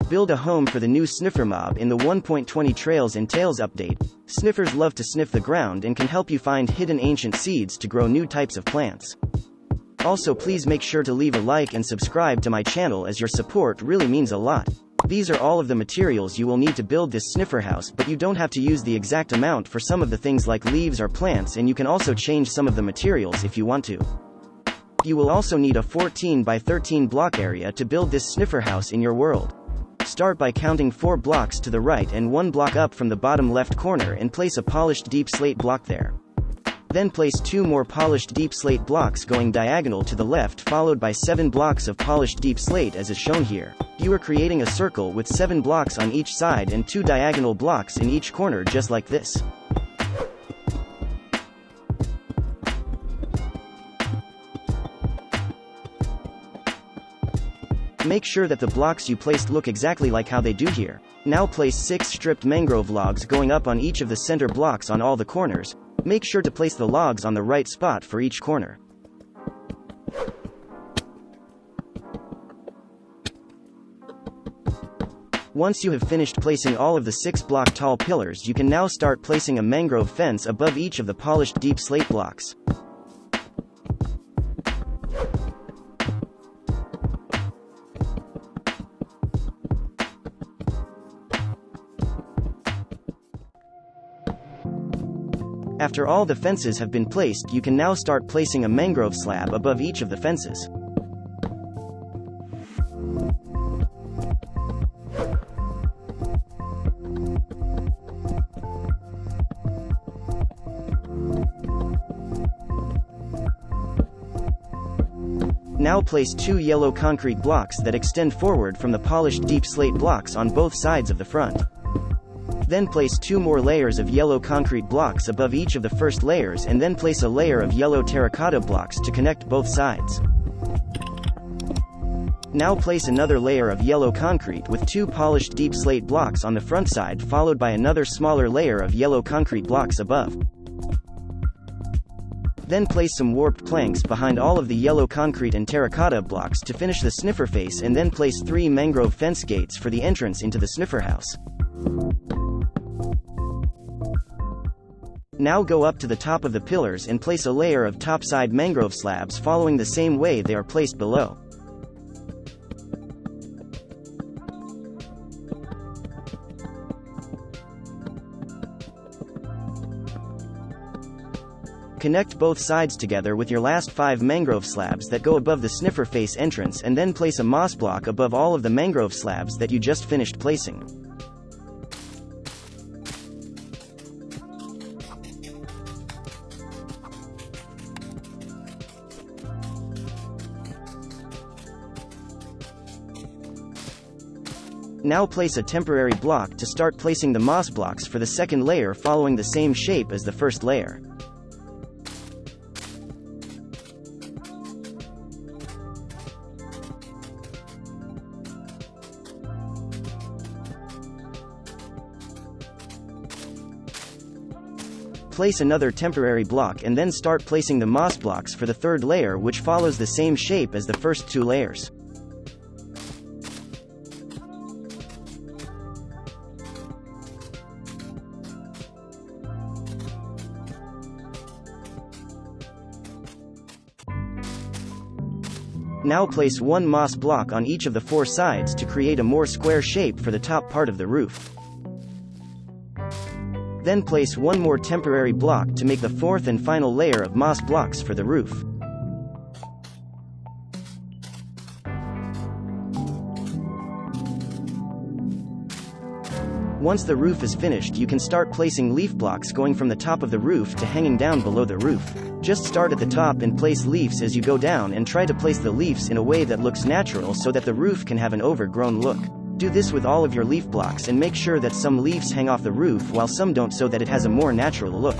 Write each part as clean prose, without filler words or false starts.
build a home for the new Sniffer mob in the 1.20 Trails and Tales update. Sniffers love to sniff the ground and can help you find hidden ancient seeds to grow new types of plants. Also, please make sure to leave a like and subscribe to my channel, as your support really means a lot. These are all of the materials you will need to build this Sniffer house, but you don't have to use the exact amount for some of the things like leaves or plants, and you can also change some of the materials if you want to. You will also need a 14 by 13 block area to build this Sniffer house in your world. Start by counting 4 blocks to the right and 1 block up from the bottom left corner and place a polished deep slate block there. Then place 2 more polished deep slate blocks going diagonal to the left, followed by 7 blocks of polished deep slate as is shown here. You are creating a circle with 7 blocks on each side and 2 diagonal blocks in each corner, just like this. Make sure that the blocks you placed look exactly like how they do here. Now place 6 stripped mangrove logs going up on each of the center blocks on all the corners. Make sure to place the logs on the right spot for each corner. Once you have finished placing all of the 6 block tall pillars, you can now start placing a mangrove fence above each of the polished deep slate blocks. After all the fences have been placed, you can now start placing a mangrove slab above each of the fences. Now place 2 yellow concrete blocks that extend forward from the polished deep slate blocks on both sides of the front. Then place 2 more layers of yellow concrete blocks above each of the first layers, and then place a layer of yellow terracotta blocks to connect both sides. Now place another layer of yellow concrete with 2 polished deep slate blocks on the front side, followed by another smaller layer of yellow concrete blocks above. Then place some warped planks behind all of the yellow concrete and terracotta blocks to finish the Sniffer face, and then place 3 mangrove fence gates for the entrance into the Sniffer house. Now go up to the top of the pillars and place a layer of topside mangrove slabs following the same way they are placed below. Connect both sides together with your last 5 mangrove slabs that go above the Sniffer face entrance, and then place a moss block above all of the mangrove slabs that you just finished placing. Now place a temporary block to start placing the moss blocks for the second layer, following the same shape as the first layer. Place another temporary block and then start placing the moss blocks for the third layer, which follows the same shape as the first 2 layers. Now place 1 moss block on each of the 4 sides to create a more square shape for the top part of the roof. Then place 1 more temporary block to make the 4th and final layer of moss blocks for the roof. Once the roof is finished, you can start placing leaf blocks going from the top of the roof to hanging down below the roof. Just start at the top and place leaves as you go down, and try to place the leaves in a way that looks natural so that the roof can have an overgrown look. Do this with all of your leaf blocks and make sure that some leaves hang off the roof while some don't, so that it has a more natural look.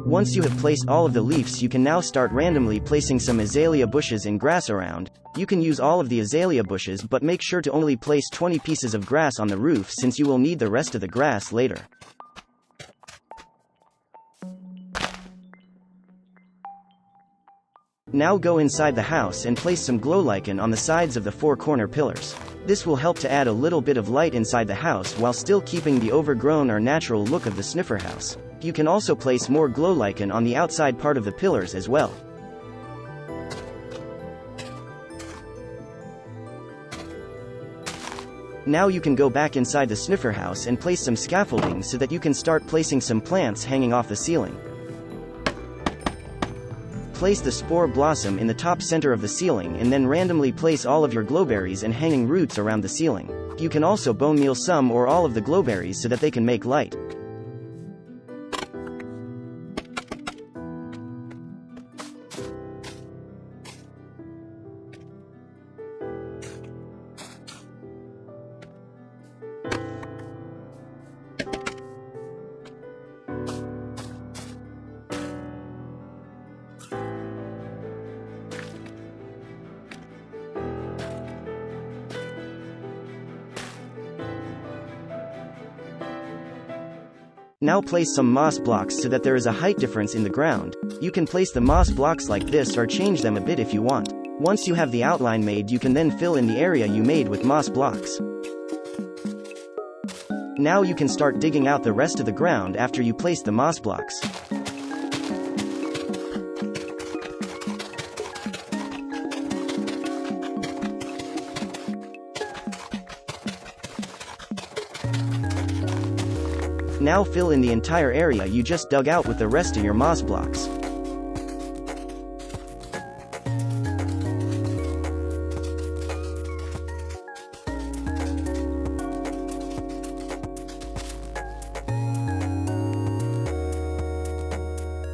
Once you have placed all of the leaves, you can now start randomly placing some azalea bushes and grass around. You can use all of the azalea bushes, but make sure to only place 20 pieces of grass on the roof since you will need the rest of the grass later. Now go inside the house and place some glow lichen on the sides of the 4 corner pillars. This will help to add a little bit of light inside the house while still keeping the overgrown or natural look of the sniffer house. You can also place more glow lichen on the outside part of the pillars as well. Now you can go back inside the sniffer house and place some scaffolding so that you can start placing some plants hanging off the ceiling. Place the spore blossom in the top center of the ceiling and then randomly place all of your glowberries and hanging roots around the ceiling. You can also bone meal some or all of the glowberries so that they can make light. Now place some moss blocks so that there is a height difference in the ground. You can place the moss blocks like this or change them a bit if you want. Once you have the outline made, you can then fill in the area you made with moss blocks. Now you can start digging out the rest of the ground after you place the moss blocks. Now fill in the entire area you just dug out with the rest of your moss blocks.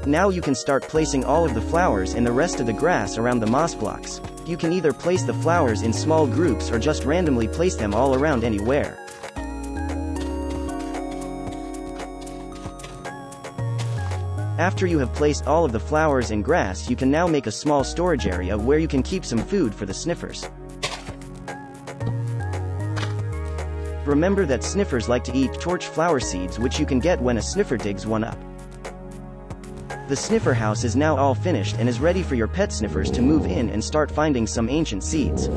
Now you can start placing all of the flowers and the rest of the grass around the moss blocks. You can either place the flowers in small groups or just randomly place them all around anywhere. After you have placed all of the flowers and grass, you can now make a small storage area where you can keep some food for the sniffers. Remember that sniffers like to eat torch flower seeds, which you can get when a sniffer digs one up. The sniffer house is now all finished and is ready for your pet sniffers to move in and start finding some ancient seeds.